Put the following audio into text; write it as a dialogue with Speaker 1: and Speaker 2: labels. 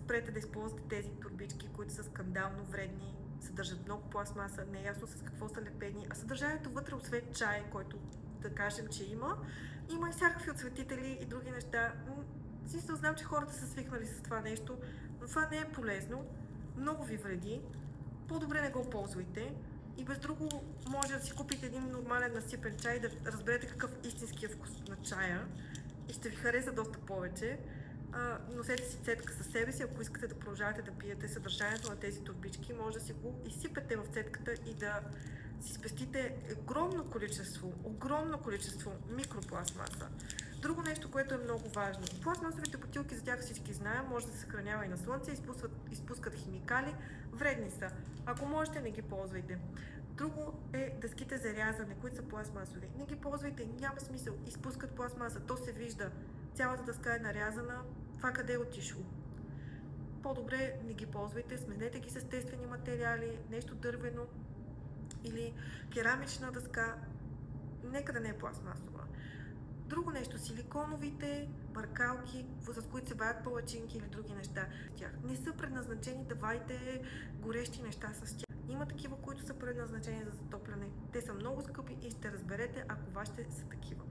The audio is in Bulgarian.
Speaker 1: спрете да използвате тези турбички, които са скандално вредни, съдържат много пластмаса, не е ясно с какво са лепени, а съдържанието вътре, освен чай, който да кажем, че има и всякакви отсветители и други неща. Смисъл, знам, че хората са свикнали с това нещо, но това не е полезно, много ви вреди, по-добре не го ползвайте. И без друго може да си купите един нормален насипен чай и да разберете какъв истинския вкус на чая и ще ви хареса доста повече. Носете си цетка със себе си, ако искате да продължавате да пиете съдържанието на тези турбички, може да си го изсипете в цетката и да си спестите огромно количество микропластмаса. Друго нещо, което е много важно. Пластмасовите бутилки, за тях всички знаем, може да се съхранява и на слънце, изпускат химикали, вредни са. Ако можете, не ги ползвайте. Друго е дъските за рязане, които са пластмасови. Не ги ползвайте, няма смисъл. Изпускат пластмаса, то се вижда. Цялата дъска е нарязана, това къде е отишло. По-добре не ги ползвайте, сменете ги с естествени материали, нещо дървено или керамична дъска, нека да не е пластмасова. Друго нещо, силиконовите бъркалки, с които се ваят палачинки или други неща, тях не са предназначени да ваите горещи неща с тях. Има такива, които са предназначени за затопляне. Те са много скъпи и ще разберете, ако вашите са такива.